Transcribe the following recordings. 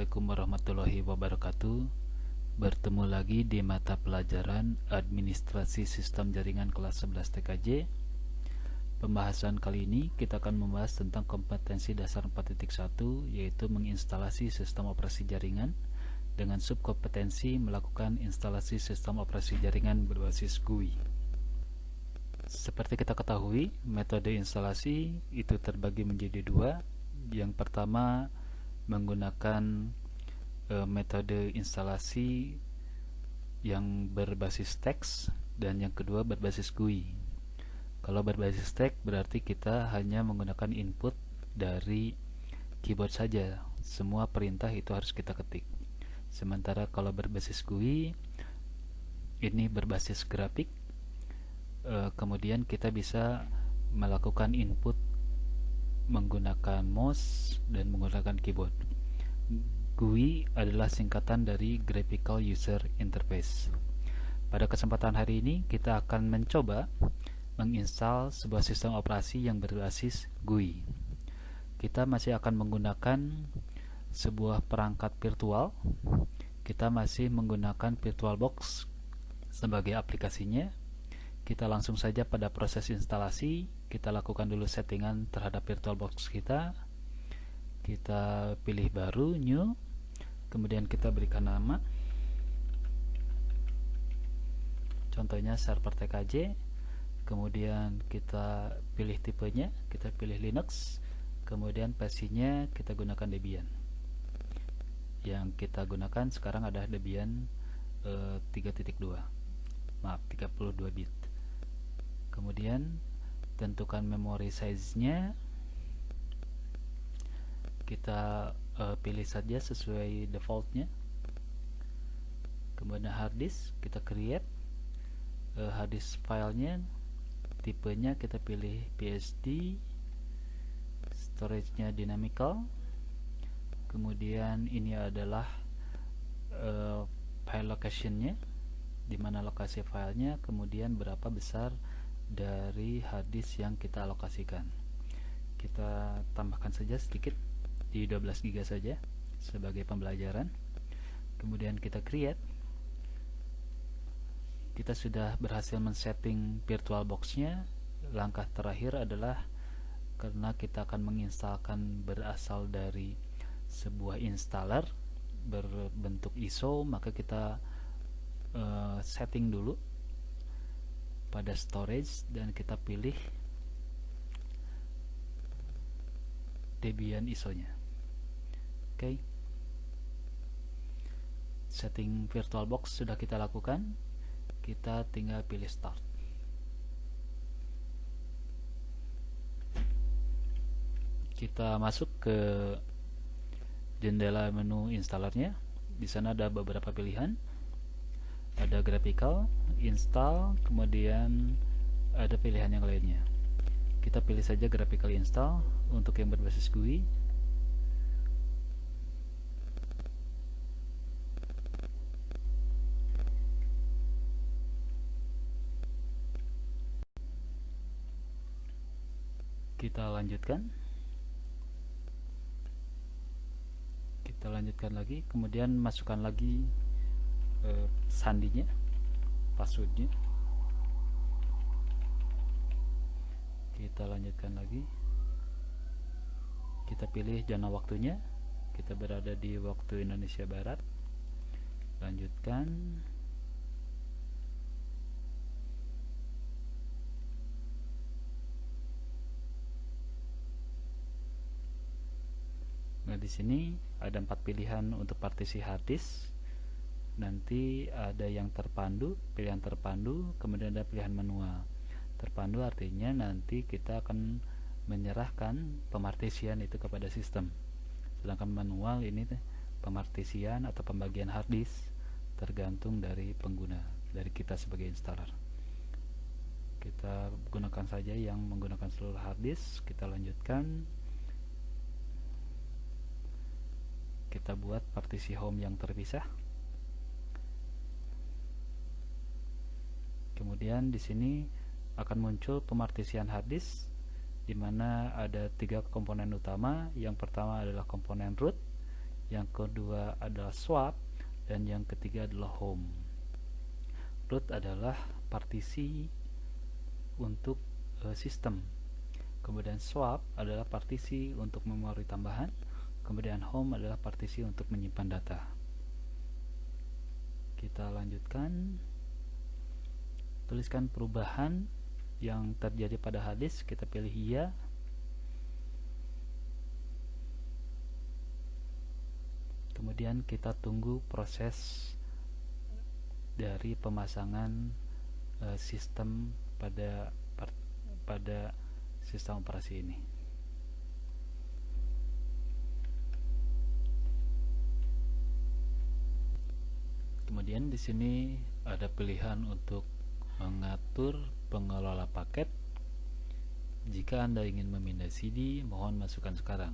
Assalamualaikum warahmatullahi wabarakatuh. Bertemu lagi di mata pelajaran Administrasi Sistem Jaringan kelas 11 TKJ. Pembahasan kali ini kita akan membahas tentang kompetensi dasar 4.1, yaitu menginstalasi sistem operasi jaringan dengan subkompetensi melakukan instalasi sistem operasi jaringan berbasis GUI. Seperti kita ketahui, metode instalasi itu terbagi menjadi dua. Yang pertama menggunakan metode instalasi yang berbasis teks, dan yang kedua berbasis GUI. Kalau berbasis teks berarti kita hanya menggunakan input dari keyboard saja, semua perintah itu harus kita ketik. Sementara kalau berbasis GUI ini berbasis grafik, kemudian kita bisa melakukan input menggunakan mouse dan menggunakan keyboard. GUI adalah singkatan dari Graphical User Interface. Pada kesempatan hari ini kita akan mencoba menginstal sebuah sistem operasi yang berbasis GUI. Kita masih akan menggunakan sebuah perangkat virtual. Kita masih menggunakan VirtualBox sebagai aplikasinya. Kita langsung saja pada proses instalasi. Kita lakukan dulu settingan terhadap VirtualBox kita. Kita pilih baru, new. Kemudian kita berikan nama. Contohnya server TKJ. Kemudian kita pilih tipenya, kita pilih Linux. Kemudian pastinya kita gunakan Debian. Yang kita gunakan sekarang adalah Debian 3.2. Maaf, 32 bit. Kemudian tentukan memory size-nya. Kita pilih saja sesuai defaultnya. Kemudian hard disk kita create hard disk filenya, tipenya kita pilih PSD, storage-nya dynamical. Kemudian ini adalah file location-nya, dimana lokasi filenya, kemudian berapa besar dari hard disk yang kita alokasikan. Kita tambahkan saja sedikit di 12 GB saja sebagai pembelajaran. Kemudian kita create. Kita sudah berhasil men-setting VirtualBox-nya. Langkah terakhir adalah karena kita akan menginstalkan berasal dari sebuah installer berbentuk ISO, maka kita setting dulu pada storage dan kita pilih Debian ISO-nya. Oke. Setting VirtualBox sudah kita lakukan. Kita tinggal pilih start. Kita masuk ke jendela menu installernya. Di sana ada beberapa pilihan. Ada graphical, install, kemudian ada pilihan yang lainnya. Kita pilih saja graphical install untuk yang berbasis GUI. Kita lanjutkan lagi, kemudian masukkan lagi sandinya, passwordnya. Kita lanjutkan lagi, kita pilih zona waktunya, kita berada di waktu Indonesia Barat. Lanjutkan. Nah, di sini ada 4 pilihan untuk partisi hard disk. Nanti ada yang terpandu, pilihan terpandu, kemudian ada pilihan manual. Terpandu artinya nanti kita akan menyerahkan pemartisian itu kepada sistem. Sedangkan manual ini pemartisian atau pembagian hard disk tergantung dari pengguna, dari kita sebagai installer. Kita gunakan saja yang menggunakan seluruh hard disk. Kita lanjutkan. Kita buat partisi home yang terpisah. Kemudian di sini akan muncul pemartisian hard disk, di mana ada 3 komponen utama. Yang pertama adalah komponen root, yang kedua adalah swap, dan yang ketiga adalah home. Root adalah partisi untuk sistem, kemudian swap adalah partisi untuk memori tambahan, kemudian home adalah partisi untuk menyimpan data. Kita lanjutkan, tuliskan perubahan yang terjadi pada hard disk, kita pilih iya. Kemudian kita tunggu proses dari pemasangan sistem pada sistem operasi ini. Kemudian di sini ada pilihan untuk mengatur pengelola paket. Jika Anda ingin memindah CD, mohon masukkan sekarang.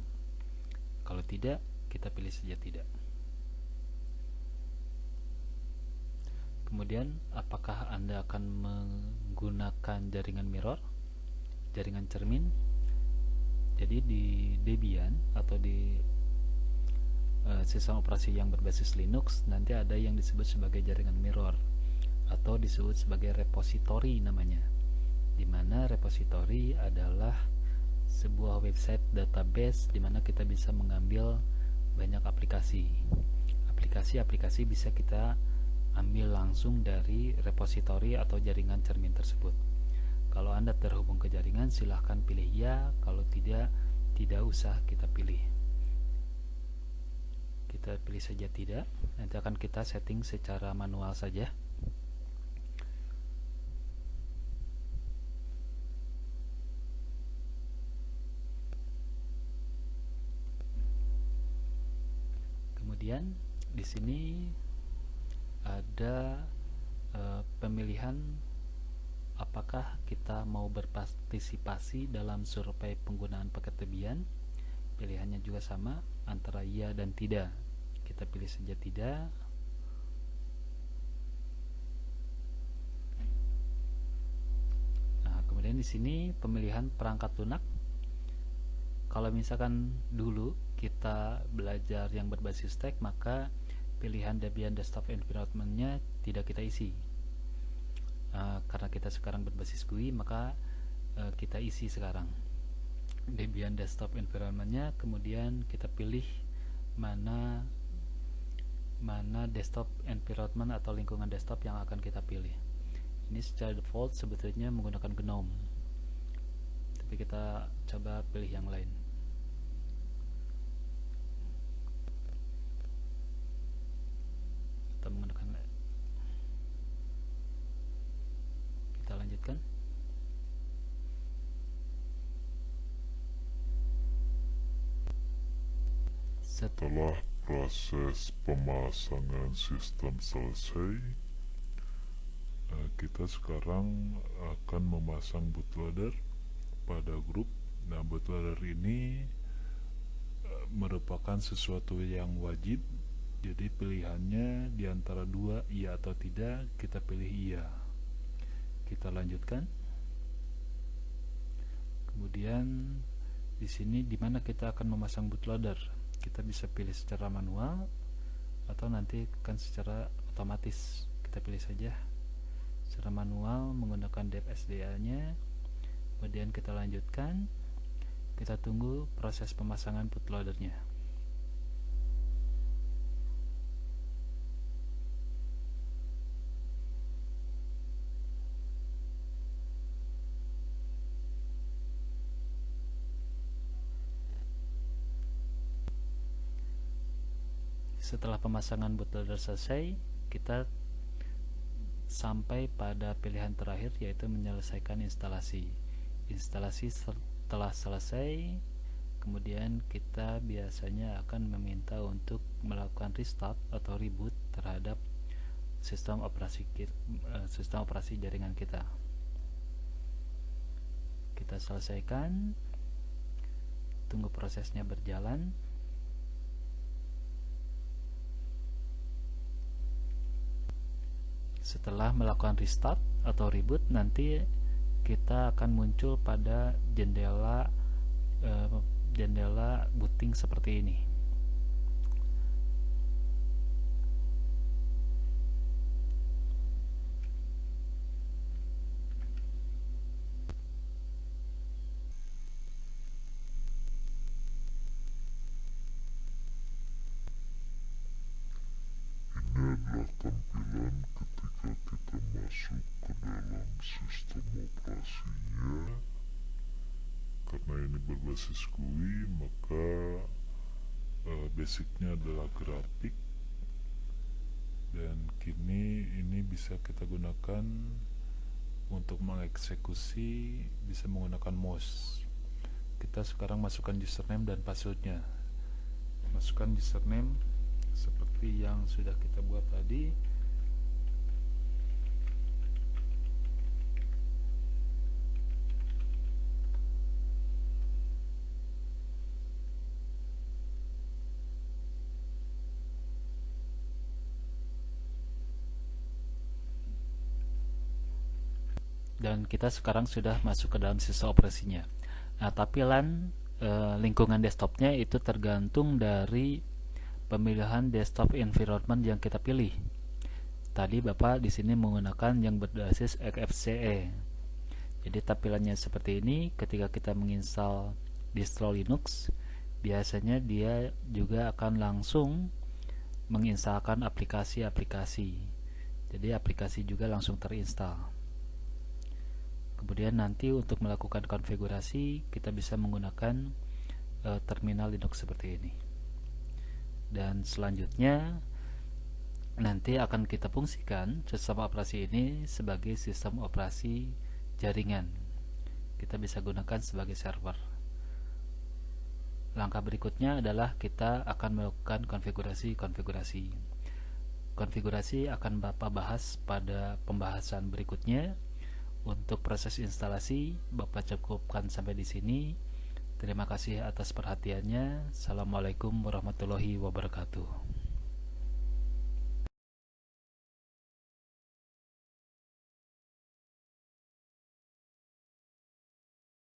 Kalau tidak, kita pilih saja tidak. Kemudian, apakah Anda akan menggunakan jaringan mirror, jaringan cermin? Jadi di Debian atau di sistem operasi yang berbasis Linux, nanti ada yang disebut sebagai jaringan mirror atau disebut sebagai repository namanya, di mana repository adalah sebuah website database di mana kita bisa mengambil banyak aplikasi. Aplikasi bisa kita ambil langsung dari repository atau jaringan cermin tersebut. Kalau Anda terhubung ke jaringan, silahkan pilih ya. Kalau tidak usah kita pilih. Kita pilih saja tidak. Nanti akan kita setting secara manual saja. Kemudian di sini ada pemilihan apakah kita mau berpartisipasi dalam survei penggunaan paket Debian. Pilihannya juga sama antara iya dan tidak. Kita pilih saja tidak. Nah, kemudian di sini pemilihan perangkat lunak. Kalau misalkan dulu kita belajar yang berbasis stack, maka pilihan Debian Desktop Environment-nya tidak kita isi. Karena kita sekarang berbasis GUI, maka kita isi sekarang Debian Desktop Environment-nya. Kemudian kita pilih mana desktop environment atau lingkungan desktop yang akan kita pilih. Ini secara default sebetulnya menggunakan GNOME, tapi kita coba pilih yang lain. Kita menggunakan, kita lanjutkan. Setelah proses pemasangan sistem selesai, kita sekarang akan memasang bootloader pada grup. Nah, bootloader ini merupakan sesuatu yang wajib. Jadi pilihannya di antara dua, iya atau tidak. Kita pilih iya. Kita lanjutkan. Kemudian di sini di mana kita akan memasang bootloader, kita bisa pilih secara manual atau nanti akan secara otomatis. Kita pilih saja secara manual menggunakan dev SDA-nya. Kemudian kita lanjutkan. Kita tunggu proses pemasangan bootloader-nya. Setelah pemasangan bootloader selesai, kita sampai pada pilihan terakhir, yaitu menyelesaikan instalasi. Instalasi setelah selesai, kemudian kita biasanya akan meminta untuk melakukan restart atau reboot terhadap sistem operasi jaringan kita. Kita selesaikan, tunggu prosesnya berjalan. Setelah melakukan restart atau reboot, nanti kita akan muncul pada jendela booting seperti ini. berbasis GUI, maka basicnya adalah grafik, dan kini ini bisa kita gunakan untuk mengeksekusi, bisa menggunakan mouse. Kita sekarang masukkan username dan passwordnya. Masukkan username seperti yang sudah kita buat tadi. Dan kita sekarang sudah masuk ke dalam sistem operasinya. Nah, tapi lingkungan desktopnya itu tergantung dari pemilihan desktop environment yang kita pilih. Tadi Bapak di sini menggunakan yang berbasis XFCE. Jadi tampilannya seperti ini. Ketika kita menginstal distro Linux, biasanya dia juga akan langsung menginstalkan aplikasi-aplikasi. Jadi aplikasi juga langsung terinstall. Kemudian nanti untuk melakukan konfigurasi kita bisa menggunakan terminal Linux seperti ini. Dan selanjutnya nanti akan kita fungsikan sistem operasi ini sebagai sistem operasi jaringan. Kita bisa gunakan sebagai server. Langkah berikutnya adalah kita akan melakukan konfigurasi. Konfigurasi akan Bapak bahas pada pembahasan berikutnya. Untuk proses instalasi, Bapak cukupkan sampai di sini. Terima kasih atas perhatiannya. Assalamualaikum warahmatullahi wabarakatuh.